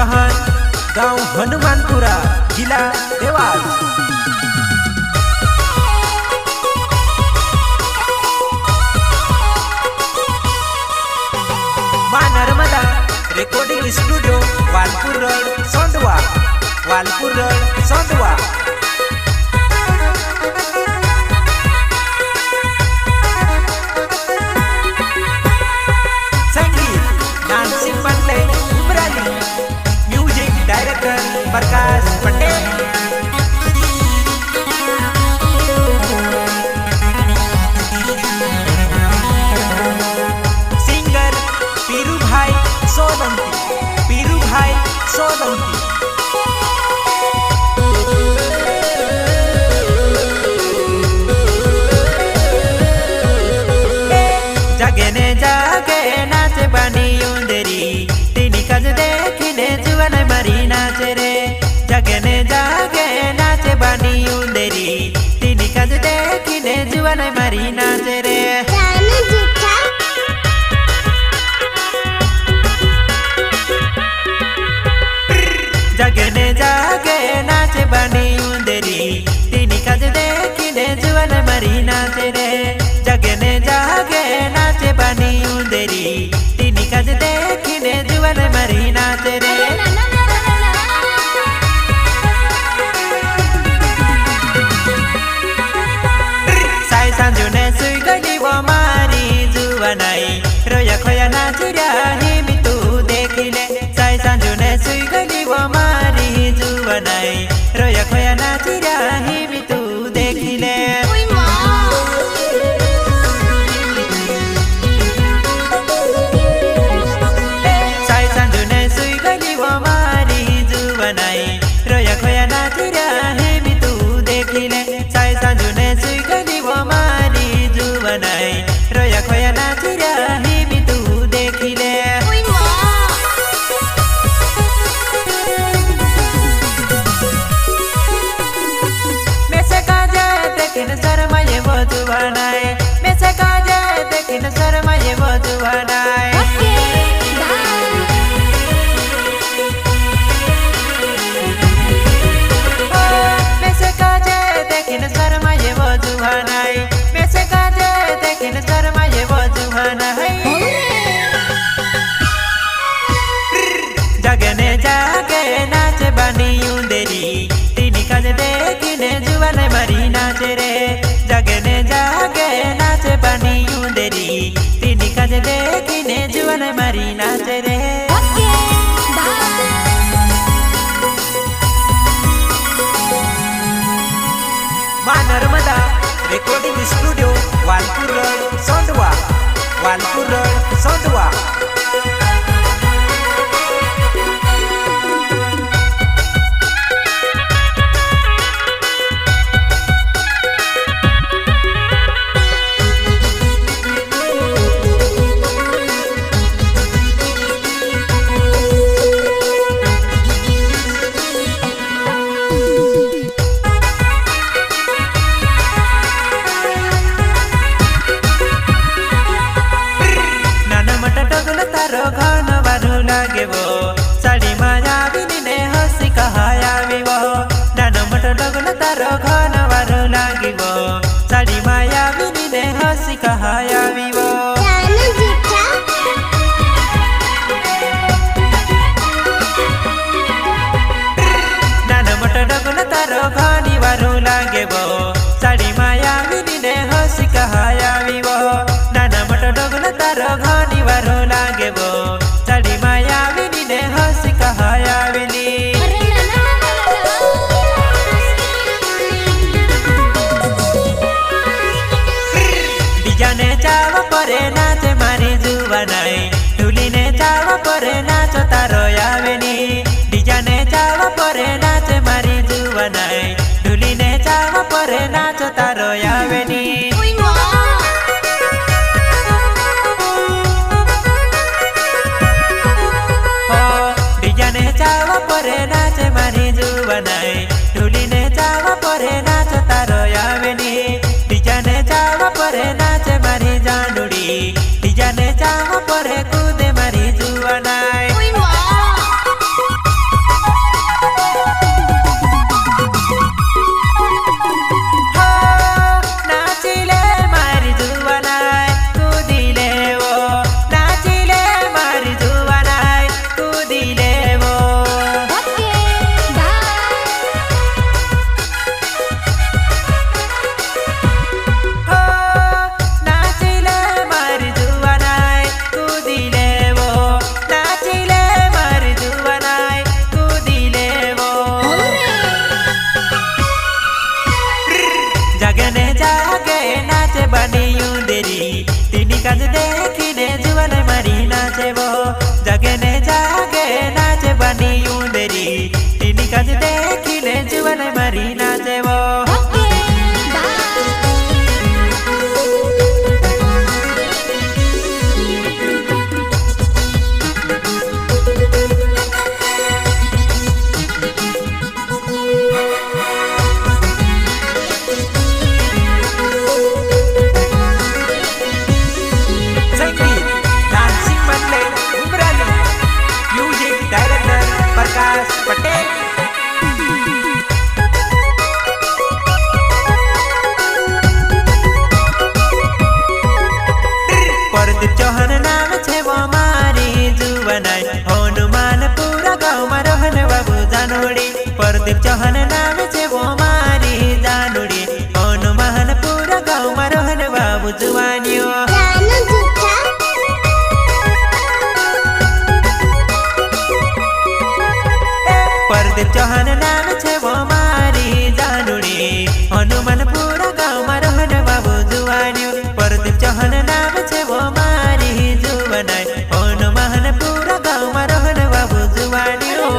जहान गांव हनुमानपुरा जिला देवास। मां Narmada recording studio Walpur road Sondwa, Walpur road Sondwa. Director Prakash Patel, singer Piru Bhai Solanki, पीरू भाई सोलंकी। जगने जागे नाच बनी उंदरी तीनी कज देखने जुवन मरी नाच रे। जगने जागे नाच बनी उंदरी तीनी कज देखने जुवन मरी नाच रे। जगने जागे नाच बनी उंदरी तीनी कज देखने जुवन मरी नाच रे। जगने जागे नाच बनी उंदरी तीनी कज देखने जुवन मरी नाच रे। साई सांजुने सुई गली वो मारी जुवनाई रोया खोया नाच रही मी तू देखिले। साई सांजुने सुई गली वो मारी जुवनाई रोया खोया नाच रही मी तू देखिले। साई सांजुने सुई गली वो मारी जुवनाई रोया खोया नाच रही मी तू देखिले। साई सांजुने सुई गली वो मारी जुवनाई रोया खोया नाच रही मी तू देखिले। मैसे का जाए देखिन शर्मा ये वो जुवनाई, मैसे का जाए देखिन शर्मा ये वो जुवनाई। मैसे का जाए देखिन शर्मा ये वो जुवनाई, मैसे का जाए देखिन शर्मा ये वो जुवनाई। जगने जागे नाच बनी उंदरी तीनी कज देखने जुवन मरी नाच रे। जगने जागे नाच बनी उंदरी तीनी कज देखने जुवन मरी नाच रे। मां Narmada recording studio Walpur road Sondwa, Walpur road Sondwa. तारो घन बारू लागे वो साड़ी माया बिनी हसी कहाया वो। नान मट डगल तारो घन बारू लागे वो साड़ी माया बिनी हसी कहाया वो। नान मट डगल तारो घनी बारू लागे वो साड़ी माया बिनी हसी कहाया वो। नान मट डगल तारो घनी बारू लागे वो साड़ी माया बिनी हसी कहाया बेली। डिजाने चावा परे नाच मारी जुवनाई, ढुलीने चावा परे नाच तारो यावेनी। डिजाने चावा परे नाच मारी जुवनाई, ढुलीने चावा परे नाच तारो यावेनी। डिजाने चावा परे नाच मारी जुवनाई, ढुलीने चावा परे नाच तारो यावेनी। डिजाने चावा परे नाच मारी जानुड़ी, डिजाने चावा परे कूदे मारी जुवनाई। जुवालाई मारी नाचेवो पटेल प्रदीप चौहान नाम छे वो मारी जुवनाई हनुमान पूरा गाँव में रहन बाबू जानोड़ी प्रदीप चौहान नाम छे वो मारी जानोड़ी हनुमान पूरा गाँव में रहन बाबू जुवानियो प्रदीप चौहान नाम छे वो मारी जानोड़ी हनुमान पूरा गाँव में रहन बाबू जुवानियो प्रदीप चौहान नाम छे वो मारी जुवनाई हनुमान पूरा गाँव में रहन बाबू जुवानियो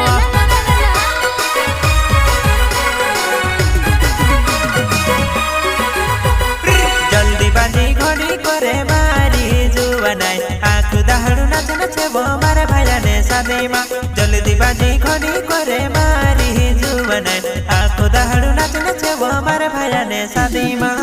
जल्दी बाजी घड़ी करे मारी जुवनाई आँखु दाहड़ू नाच नाचे वो मारे भाईला ने सादे माँ जल्दी बाजी घड़ी करे मारी जुवनाई आँखु दाहड़ू नाच नाचे वो मारे भाईला ने सादे माँ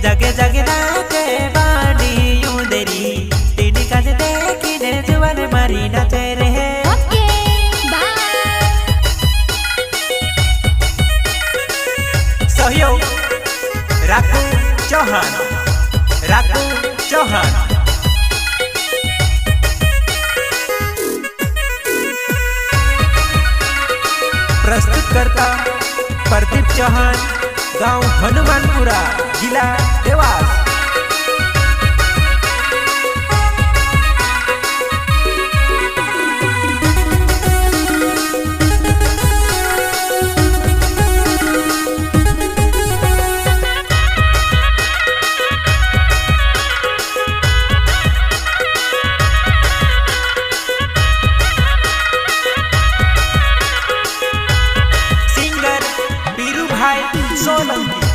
जगे जगे नाचे बाड़ी यूं देरी तेरी काज देखी ने जुवान मारी नाचे रे सहयोग राकू चौहान प्रस्तुत करता प्रदीप चौहान गांव हनुमानपुरा जिला देवास सिंगर पीरू भाई सोलंकी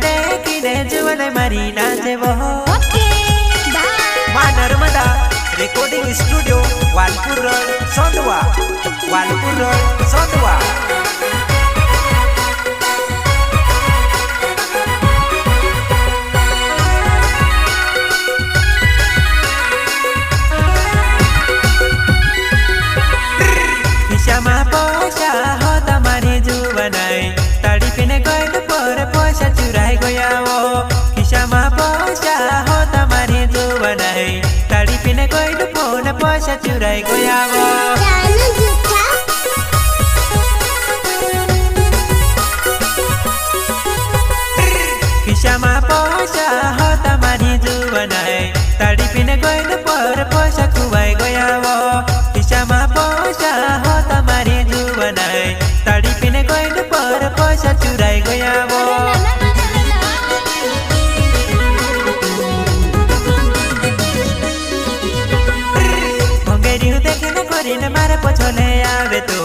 देखिने जुवन मारी नाचे वो मां Narmada recording studio Walpur road Sondwa Walpur road Sondwa खिशामा पैसा हो तमारी जुवनाई ताड़ी पिने गइल पर पैसा चुराई गया वो खिशामा पैसा हो तमारी जुवनाई ताड़ी पिने गइल पर पैसा चुराई गया वो खिशामा पैसा हो तमारी जुवनाई ताड़ी पिने गइल पर पैसा खुवाई गया वो खिशामा पैसा हो तमारी जुवनाई ताड़ी पिने गइल पर पैसा चुराई गया वो भंगेरी देखे न करिन मारे पछले आवे तो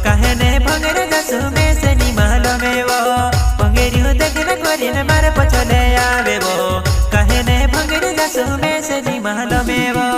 कहने भंगेर जसु में से निमहल में वो भंगेरी देखे न करिन मारे पछले आवे वो कहने भंगेर जसु में से निमहल में वो